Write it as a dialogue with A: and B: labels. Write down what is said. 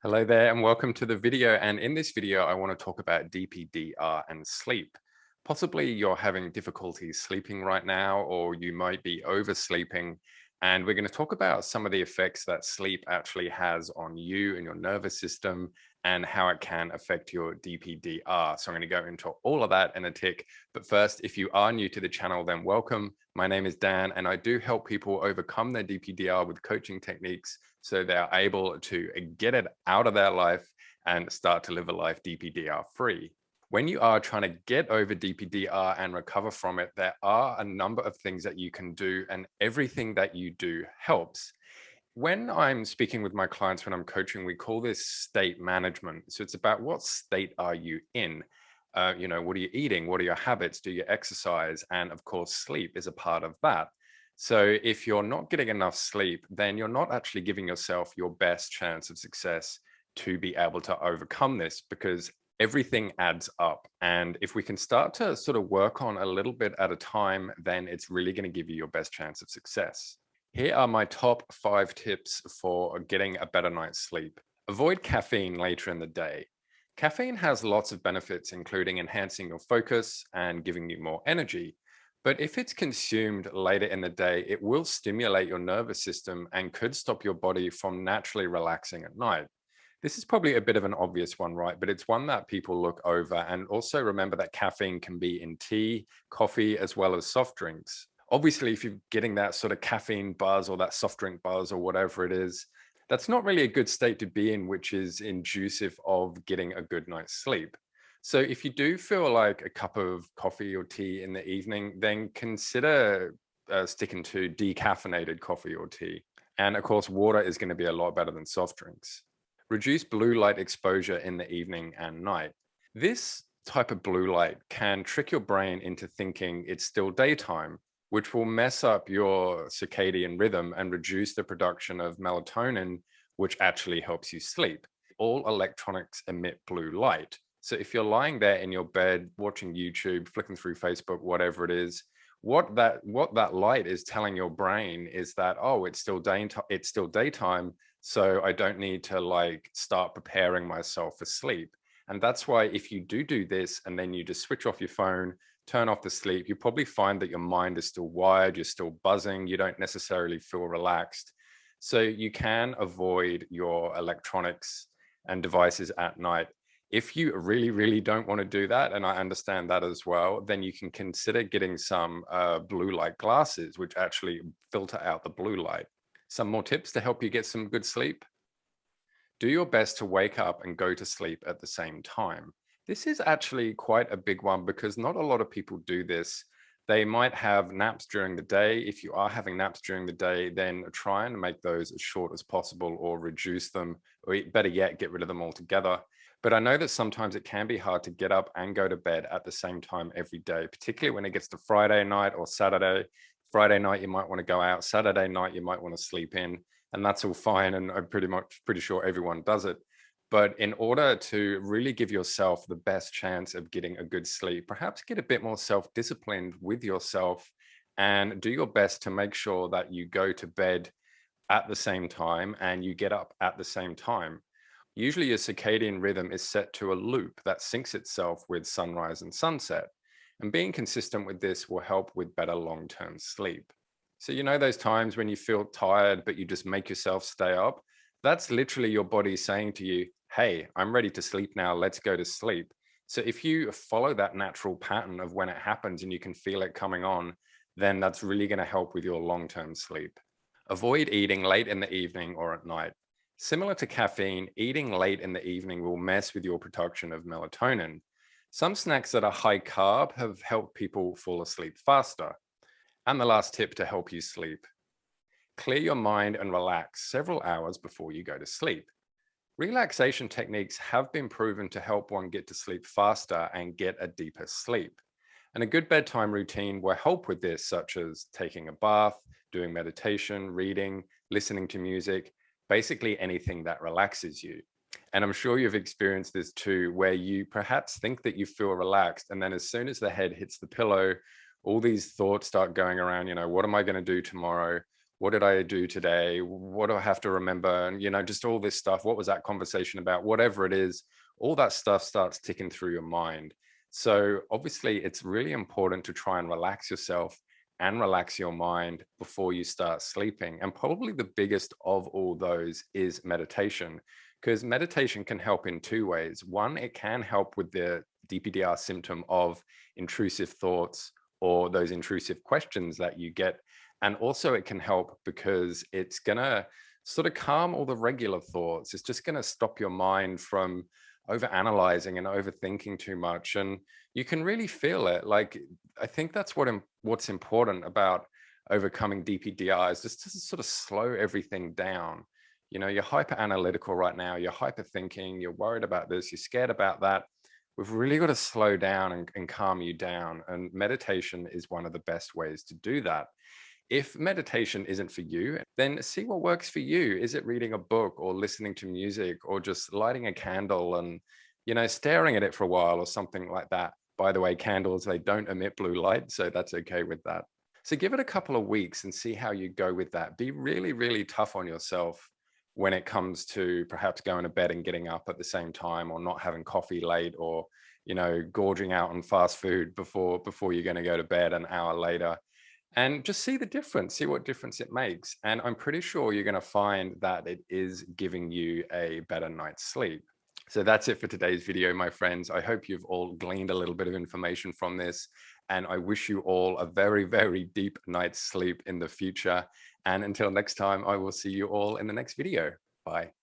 A: Hello there and welcome to the video. And in this video, I want to talk about DPDR and sleep. Possibly you're having difficulty sleeping right now, or you might be oversleeping. And we're going to talk about some of the effects that sleep actually has on you and your nervous system and how it can affect your DPDR. So I'm going to go into all of that in a tick. But first, if you are new to the channel, then welcome. My name is Dan, and I do help people overcome their DPDR with coaching techniques so they're able to get it out of their life and start to live a life DPDR free. When you are trying to get over DPDR and recover from it, there are a number of things that you can do, and everything that you do helps. When I'm speaking with my clients, when I'm coaching, we call this state management. So it's about what state are you in? What are you eating? What are your habits? Do you exercise? And of course, sleep is a part of that. So if you're not getting enough sleep, then you're not actually giving yourself your best chance of success to be able to overcome this, because everything adds up. And if we can start to sort of work on a little bit at a time, then it's really going to give you your best chance of success. Here are my top 5 tips for getting a better night's sleep. Avoid caffeine later in the day. Caffeine has lots of benefits, including enhancing your focus and giving you more energy. But if it's consumed later in the day, it will stimulate your nervous system and could stop your body from naturally relaxing at night. This is probably a bit of an obvious one, right? But it's one that people look over. And also remember that caffeine can be in tea, coffee, as well as soft drinks. Obviously, if you're getting that sort of caffeine buzz or that soft drink buzz or whatever it is, that's not really a good state to be in, which is inducive of getting a good night's sleep. So if you do feel like a cup of coffee or tea in the evening, then consider sticking to decaffeinated coffee or tea. And of course, water is going to be a lot better than soft drinks. Reduce blue light exposure in the evening and night. This type of blue light can trick your brain into thinking it's still daytime, which will mess up your circadian rhythm and reduce the production of melatonin, which actually helps you sleep. All electronics emit blue light. So if you're lying there in your bed, watching YouTube, flicking through Facebook, whatever it is, what that light is telling your brain is that, oh, it's still daytime, so I don't need to start preparing myself for sleep. And that's why if you do this and then you just switch off your phone, turn off the sleep, you probably find that your mind is still wired, you're still buzzing, you don't necessarily feel relaxed. So you can avoid your electronics and devices at night. If you really, really don't want to do that, and I understand that as well, then you can consider getting some blue light glasses, which actually filter out the blue light. Some more tips to help you get some good sleep. Do your best to wake up and go to sleep at the same time. This is actually quite a big one because not a lot of people do this. They might have naps during the day. If you are having naps during the day, then try and make those as short as possible or reduce them, or better yet, get rid of them altogether. But I know that sometimes it can be hard to get up and go to bed at the same time every day, particularly when it gets to Friday night or Saturday. Friday night, you might want to go out. Saturday night, you might want to sleep in, and that's all fine. And I'm pretty sure everyone does it. But in order to really give yourself the best chance of getting a good sleep, perhaps get a bit more self-disciplined with yourself and do your best to make sure that you go to bed at the same time and you get up at the same time. Usually your circadian rhythm is set to a loop that syncs itself with sunrise and sunset. And being consistent with this will help with better long-term sleep. So you know those times when you feel tired, but you just make yourself stay up? That's literally your body saying to you, hey, I'm ready to sleep now, let's go to sleep. So if you follow that natural pattern of when it happens and you can feel it coming on, then that's really going to help with your long-term sleep. Avoid eating late in the evening or at night. Similar to caffeine, eating late in the evening will mess with your production of melatonin. Some snacks that are high carb have helped people fall asleep faster. And the last tip to help you sleep: clear your mind and relax several hours before you go to sleep. Relaxation techniques have been proven to help one get to sleep faster and get a deeper sleep. And a good bedtime routine will help with this, such as taking a bath, doing meditation, reading, listening to music, basically anything that relaxes you. And I'm sure you've experienced this too, where you perhaps think that you feel relaxed, and then as soon as the head hits the pillow, all these thoughts start going around, what am I going to do tomorrow? what did I do today? What do I have to remember? And, just all this stuff. What was that conversation about? Whatever it is, all that stuff starts ticking through your mind. So obviously, it's really important to try and relax yourself and relax your mind before you start sleeping. And probably the biggest of all those is meditation, because meditation can help in two ways. One, it can help with the DPDR symptom of intrusive thoughts or those intrusive questions that you get. And also, it can help because it's going to sort of calm all the regular thoughts. It's just going to stop your mind from over analyzing and overthinking too much. And you can really feel it. Like, I think that's what's important about overcoming DPDR is just to sort of slow everything down. You're hyper analytical right now, you're hyper thinking, you're worried about this, you're scared about that. We've really got to slow down and calm you down. And meditation is one of the best ways to do that. If meditation isn't for you, then see what works for you. Is it reading a book or listening to music or just lighting a candle and, staring at it for a while or something like that? By the way, candles, they don't emit blue light, so that's okay with that. So give it a couple of weeks and see how you go with that. Be really, really tough on yourself when it comes to perhaps going to bed and getting up at the same time, or not having coffee late, or gorging out on fast food before you're going to go to bed an hour later. And just see the difference, see what difference it makes. And I'm pretty sure you're going to find that it is giving you a better night's sleep. So that's it for today's video, my friends. I hope you've all gleaned a little bit of information from this. And I wish you all a very, very deep night's sleep in the future. And until next time, I will see you all in the next video. Bye.